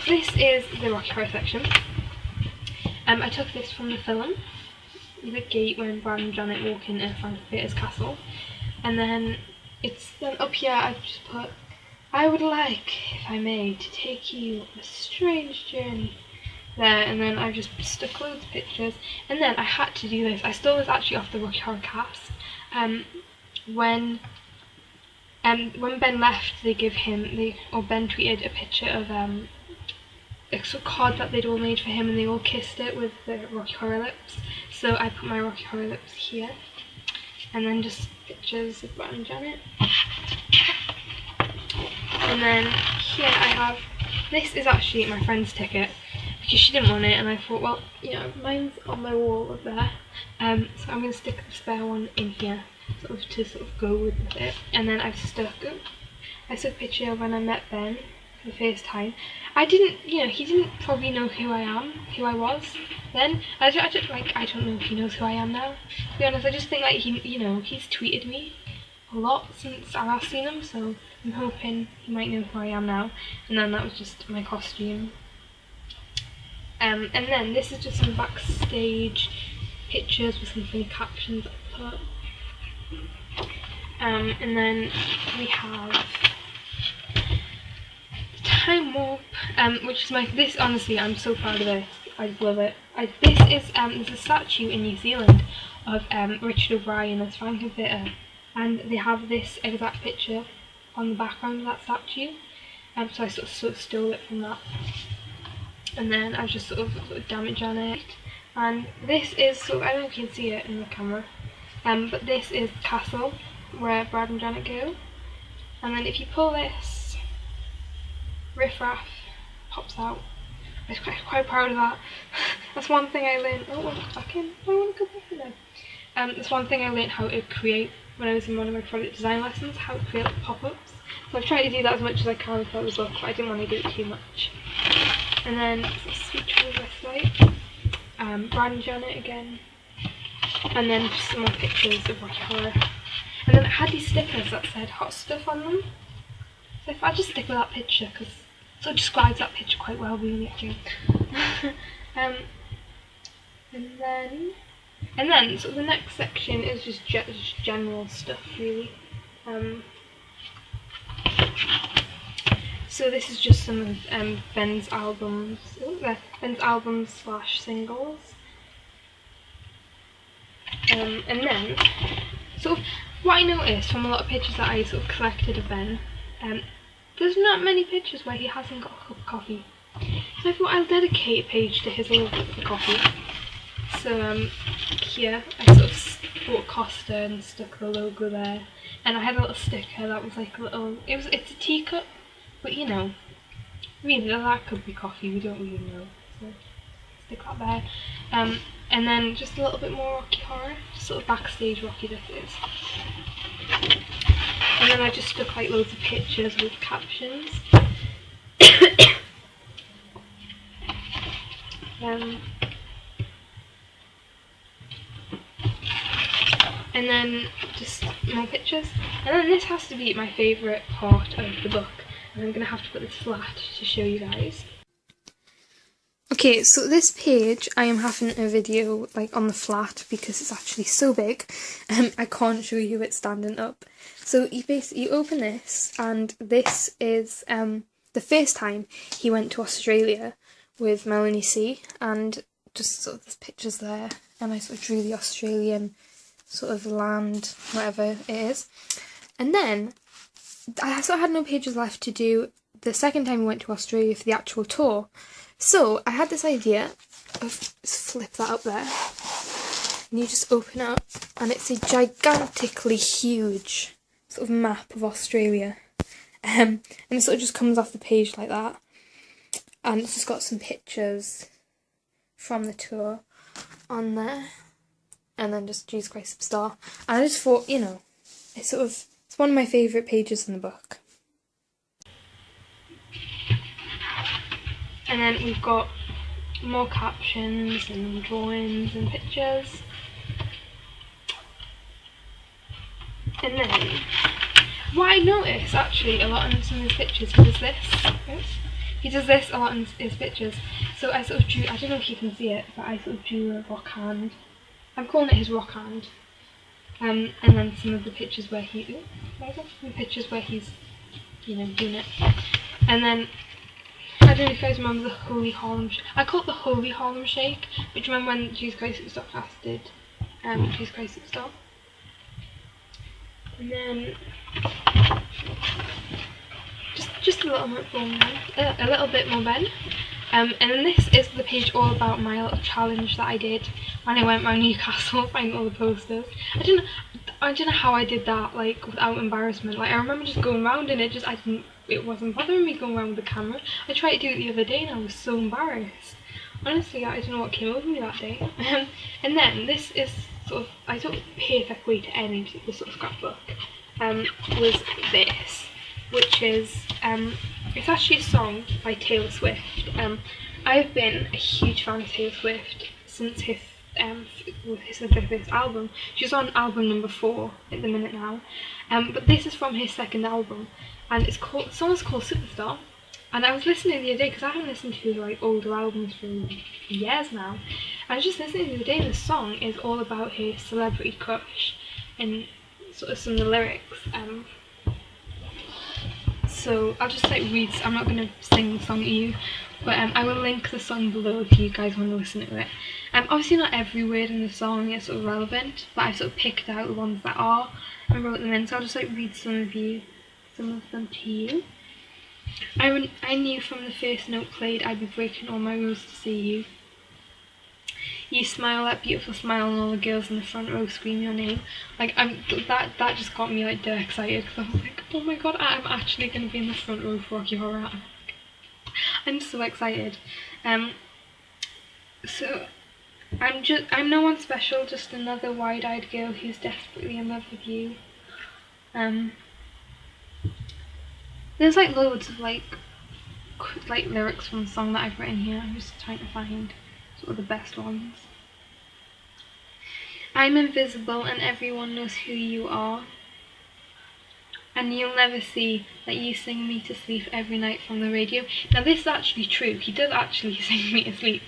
this is the Rocky Horror section. I took this from the film, the gate when Brad and Janet walk into Frankfurter's castle, and then up here I've just put, I would like, if I may, to take you on a strange journey there, and then I've just stuck loads of pictures, and then I had to do this. I stole this actually off the Rocky Horror cast. When Ben left, Ben tweeted a picture of a sort of card that they'd all made for him, and they all kissed it with the Rocky Horror lips. So I put my Rocky Horror lips here, and then just pictures of Brad and Janet. And then here I have, this is actually my friend's ticket, because she didn't want it, and I thought, well, you know, mine's on my wall up there, so I'm going to stick the spare one in here, to go with it. And then I stuck a picture of when I met Ben for the first time. He didn't probably know who I was then. I don't know if he knows who I am now, to be honest. I just think, like, he's tweeted me a lot since I last seen him, so I'm hoping he might know who I am now. And then that was just my costume. And then this is just some backstage pictures with some funny captions I put. And then we have the Time Warp, which is this, honestly, I'm so proud of this. I love it. There's a statue in New Zealand of Richard O'Brien as Frankfurter, and they have this exact picture on the background of that statue. So I sort of stole it from that. And then I've just sort of damage on it. And this is I don't know if you can see it in the camera, but this is the castle where Brad and Janet go. And then if you pull this, Riff Raff pops out. I was quite proud of that. That's one thing I learned. Oh, I want to go back in. I want to go back in there. That's one thing I learned how to create when I was in one of my product design lessons, how to create pop-ups. So I've tried to do that as much as I can for the book, but I didn't want to do it too much. And then switch to the website. Brad and Janet again. And then just some more pictures of Rocky Horror. And then it had these stickers that said hot stuff on them. So if I just stick with that picture, because it sort of describes that picture quite well, really, actually. And then so the next section is just general stuff, really. So this is just some of Ben's albums. Ben's albums / singles. And then, sort of, what I noticed from a lot of pictures that I sort of collected of Ben, there's not many pictures where he hasn't got a cup of coffee. So I thought I'll dedicate a page to his love for coffee. So here I sort of bought Costa and stuck the logo there, and I had a little sticker that was like a little. It's a teacup, but you know, really that could be coffee. We don't really know. So stick that there. And then just a little bit more Rocky Horror, just sort of backstage Rocky this is. And then I just stuck like loads of pictures with captions. And then just more pictures. And then this has to be my favourite part of the book. And I'm going to have to put this flat to show you guys. Okay, so this page I am having a video like on the flat because it's actually so big. I can't show you it standing up. So you open this, and this is the first time he went to Australia with Melanie C, and just sort of there's pictures there, and I sort of drew the Australian sort of land, whatever it is. And then I sort of had no pages left to do the second time we went to Australia for the actual tour. So I had this idea of flip that up there, and you just open it up, and it's a gigantically huge sort of map of Australia, and it sort of just comes off the page like that, and it's just got some pictures from the tour on there, and then just Jesus Christ Superstar. And I just thought, you know, it's one of my favourite pages in the book. And then we've got more captions and drawings and pictures. And then, what I noticed actually a lot in some of the pictures was this. he does this a lot in his pictures. So I sort of drew, I don't know if you can see it, but I sort of drew a rock hand. I'm calling it his rock hand. And then some of the pictures where he's, you know, doing it. And then, I don't know if you guys remember the Holy Harlem Shake. I call it the Holy Harlem Shake, but do you remember when Jesus Christ Superstar class did Jesus Christ Superstar? And then, just a little bit more then. And then this is the page all about my little challenge that I did when I went around Newcastle finding all the posters. I don't know how I did that, like, without embarrassment. Like, I remember just going around and it wasn't bothering me going around with the camera. I tried to do it the other day and I was so embarrassed. Honestly, I don't know what came over me that day. And then this is sort of, I thought the perfect way to end this sort of scrapbook was this, which is it's actually a song by Taylor Swift. I've been a huge fan of Taylor Swift since her first album. She's on album number 4 at the minute now, but this is from her second album, and the song is called Superstar. And I was listening the other day, because I haven't listened to like older albums for years now. I was just listening the other day, and the song is all about her celebrity crush and sort of some of the lyrics. So I'll just like read. I'm not going to sing the song to you, but I will link the song below if you guys want to listen to it. Obviously not every word in the song is sort of relevant, but I've sort of picked out the ones that are and wrote them in. So I'll just like read some of them to you. I knew from the first note played I'd be breaking all my rules to see you. You smile, that beautiful smile, and all the girls in the front row scream your name. Like, that just got me like dead excited, because I was like, oh my god, I'm actually going to be in the front row for Rocky Horror. I'm so excited. So I'm no one special, just another wide-eyed girl who's desperately in love with you. There's like loads of like lyrics from the song that I've written here. I'm just trying to find sort of the best ones. I'm invisible and everyone knows who you are. And you'll never see that you sing me to sleep every night from the radio. Now this is actually true. He does actually sing me to sleep,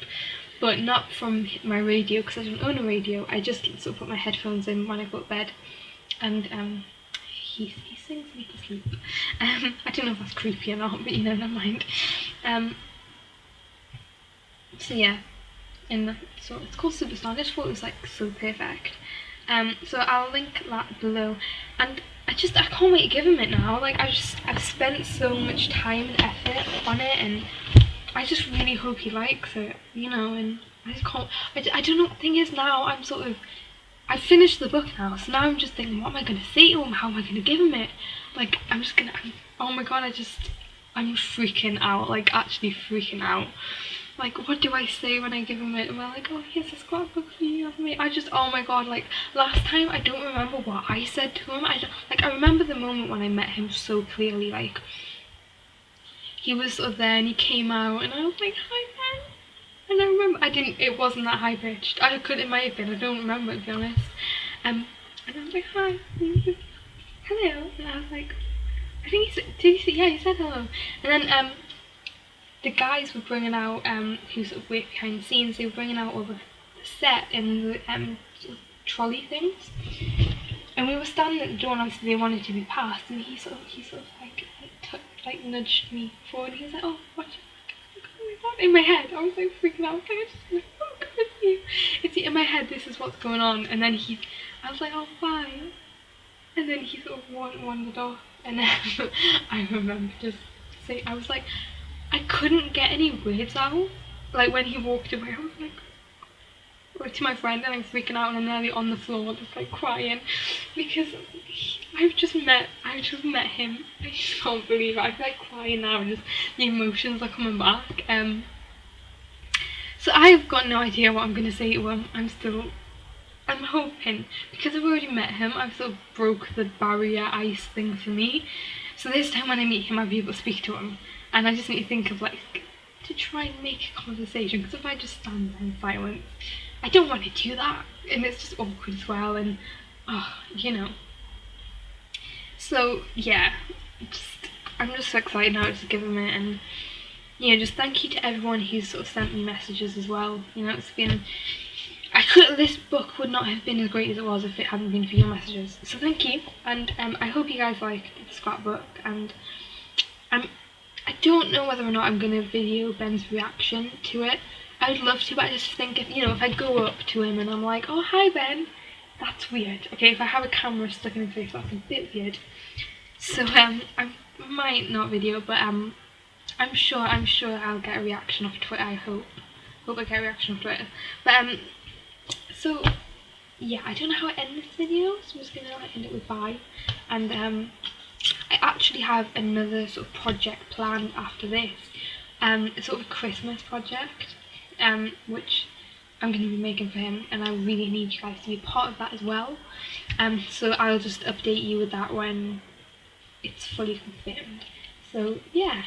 but not from my radio, because I don't own a radio. I just sort of put my headphones in when I go to bed, and he sings me to sleep. I don't know if that's creepy or not, but you know, never mind. So yeah, so it's called Superstar. I just thought it was like so perfect. So I'll link that below, and I can't wait to give him it now. Like I've spent so much time and effort on it, and I just really hope he likes it, you know. And I just can't. I don't know. The thing is, now I've finished the book now, so now I'm just thinking, what am I going to say to him? How am I going to give him it? Like, oh my god, I'm freaking out, like, actually freaking out. Like, what do I say when I give him it? And we're like, oh, here's a scrapbook for you of me. Oh my god, like, last time, I don't remember what I said to him. I remember the moment when I met him so clearly, like, he was sort of there, and he came out, and I was like, hi, man. And I remember, it wasn't that high pitched. It might have been, I don't remember, to be honest. And I was like, hi, hello. And I was like, I think he said hello. And then, the guys were bringing out, who sort of worked behind the scenes, they were bringing out all the set and the, sort of trolley things. And we were standing at the door, and obviously they wanted to be passed, and he sort of like nudged me forward, and he was like, oh, watch it. In my head, I was like freaking out. I was like, oh god, it's in my head, this is what's going on. And then I was like, oh, bye. And then he sort of wandered off. And then I remember just saying, I was like, I couldn't get any words out. Like when he walked away, I was like to my friend, and I'm freaking out, and I'm nearly on the floor just like crying, because I've just met him. I just can't believe it. I feel like crying now, and just the emotions are coming back. So I've got no idea what I'm going to say to him. I'm hoping, because I've already met him, I've sort of broke the barrier ice thing for me. So this time when I meet him, I'll be able to speak to him. And I just need to think of like, to try and make a conversation, because if I just stand there in silence, I don't want to do that. And it's just awkward as well, and, you know. So, yeah, I'm just so excited now to give him it, and yeah, just thank you to everyone who's sort of sent me messages as well. You know, it's been, this book would not have been as great as it was if it hadn't been for your messages. So thank you, and I hope you guys liked the scrapbook, and I don't know whether or not I'm going to video Ben's reaction to it. I would love to, but I just think if, you know, if I go up to him and I'm like, oh hi Ben, that's weird. Okay, if I have a camera stuck in his face, that's a bit weird. So I might not video, but I'm sure I'll get a reaction off Twitter. I hope I get a reaction off Twitter. But so yeah, I don't know how I end this video, so I'm just gonna end it with bye. And I actually have another sort of project planned after this, sort of a Christmas project, which I'm going to be making for him, and I really need you guys to be part of that as well. So I'll just update you with that when it's fully confirmed. So yeah.